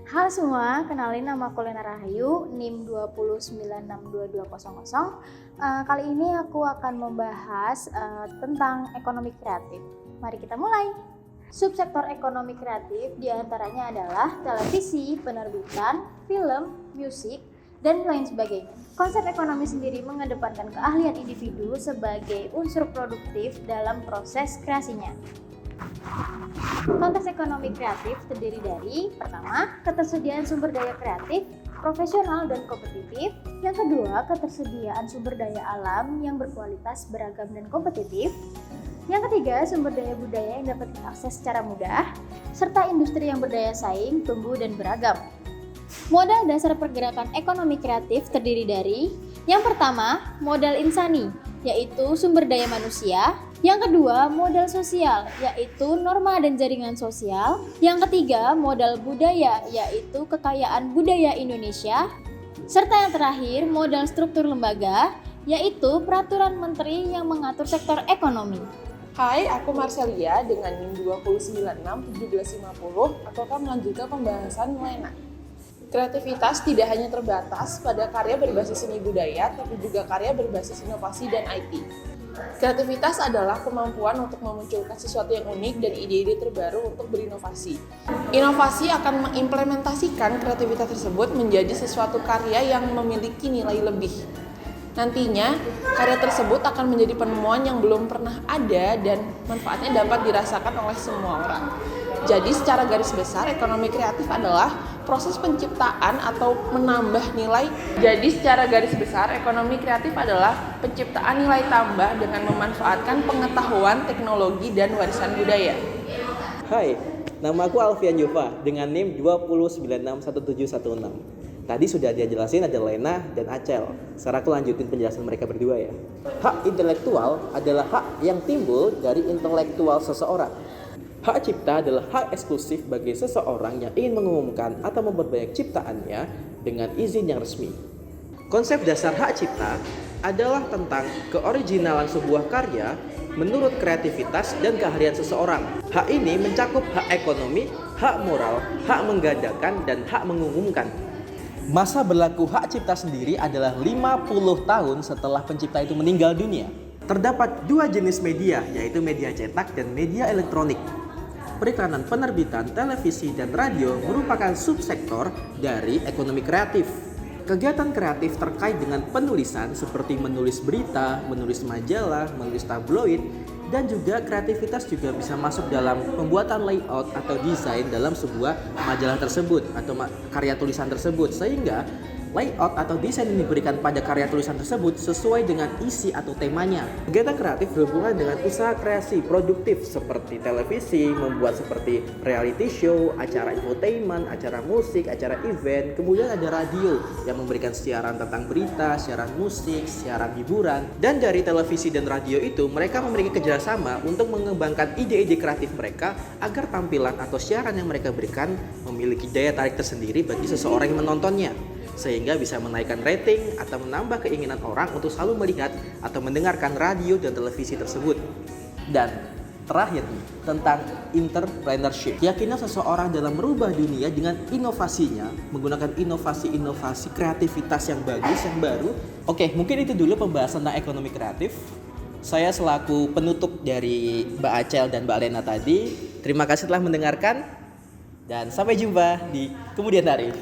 Halo semua, kenalin nama aku Lena Rahayu, NIM 209622200. Kali ini aku akan membahas tentang ekonomi kreatif. Mari kita mulai. Subsektor ekonomi kreatif diantaranya adalah televisi, penerbitan, film, musik, dan lain sebagainya. Konsep ekonomi sendiri mengedepankan keahlian individu sebagai unsur produktif dalam proses kreasinya. Konteks ekonomi kreatif terdiri dari pertama, ketersediaan sumber daya kreatif, profesional dan kompetitif. Yang kedua, ketersediaan sumber daya alam yang berkualitas, beragam dan kompetitif. Yang ketiga, sumber daya budaya yang dapat diakses secara mudah, serta industri yang berdaya saing, tumbuh dan beragam. Modal dasar pergerakan ekonomi kreatif terdiri dari yang pertama, modal insani, yaitu sumber daya manusia. Yang kedua, modal sosial, yaitu norma dan jaringan sosial. Yang ketiga, modal budaya, yaitu kekayaan budaya Indonesia. Serta yang terakhir, modal struktur lembaga, yaitu peraturan menteri yang mengatur sektor ekonomi. Hai, aku Marcelia dengan NIM 2961750. Aku akan melanjutkan pembahasan Lena. Kreativitas tidak hanya terbatas pada karya berbasis seni budaya, tapi juga karya berbasis inovasi dan IT. Kreativitas adalah kemampuan untuk memunculkan sesuatu yang unik dan ide-ide terbaru untuk berinovasi. Inovasi akan mengimplementasikan kreativitas tersebut menjadi sesuatu karya yang memiliki nilai lebih. Nantinya, karya tersebut akan menjadi penemuan yang belum pernah ada dan manfaatnya dapat dirasakan oleh semua orang. Jadi secara garis besar, ekonomi kreatif adalah proses penciptaan atau menambah nilai. Jadi secara garis besar, ekonomi kreatif adalah penciptaan nilai tambah dengan memanfaatkan pengetahuan, teknologi, dan warisan budaya. Hai, nama aku Alfian Jova dengan NIM 209611716. Tadi sudah dia jelasin ada Lena dan Acel. Sekarang aku lanjutin penjelasan mereka berdua ya. Hak intelektual adalah hak yang timbul dari intelektual seseorang. Hak cipta adalah hak eksklusif bagi seseorang yang ingin mengumumkan atau memperbanyak ciptaannya dengan izin yang resmi. Konsep dasar hak cipta adalah tentang keoriginalan sebuah karya menurut kreativitas dan keahlian seseorang. Hak ini mencakup hak ekonomi, hak moral, hak menggandakan, dan hak mengumumkan. Masa berlaku hak cipta sendiri adalah 50 tahun setelah pencipta itu meninggal dunia. Terdapat dua jenis media, yaitu media cetak dan media elektronik. Periklanan, penerbitan, televisi, dan radio merupakan subsektor dari ekonomi kreatif. Kegiatan kreatif terkait dengan penulisan seperti menulis berita, menulis majalah, menulis tabloid, dan juga kreativitas juga bisa masuk dalam pembuatan layout atau desain dalam sebuah majalah tersebut atau karya tulisan tersebut, sehingga layout atau desain yang diberikan pada karya tulisan tersebut sesuai dengan isi atau temanya. Kegiatan kreatif berhubungan dengan usaha kreasi produktif seperti televisi, membuat seperti reality show, acara infotainment, acara musik, acara event. Kemudian ada radio yang memberikan siaran tentang berita, siaran musik, siaran hiburan. Dan dari televisi dan radio itu mereka memiliki kerjasama untuk mengembangkan ide-ide kreatif mereka agar tampilan atau siaran yang mereka berikan memiliki daya tarik tersendiri bagi seseorang yang menontonnya, sehingga bisa menaikkan rating atau menambah keinginan orang untuk selalu melihat atau mendengarkan radio dan televisi tersebut. Dan terakhir nih, tentang entrepreneurship. Keyakinan seseorang dalam merubah dunia dengan inovasinya, menggunakan inovasi-inovasi kreativitas yang bagus, yang baru. Oke, mungkin itu dulu pembahasan tentang ekonomi kreatif. Saya selaku penutup dari Mbak Acel dan Mbak Lena tadi. Terima kasih telah mendengarkan dan sampai jumpa di kemudian hari.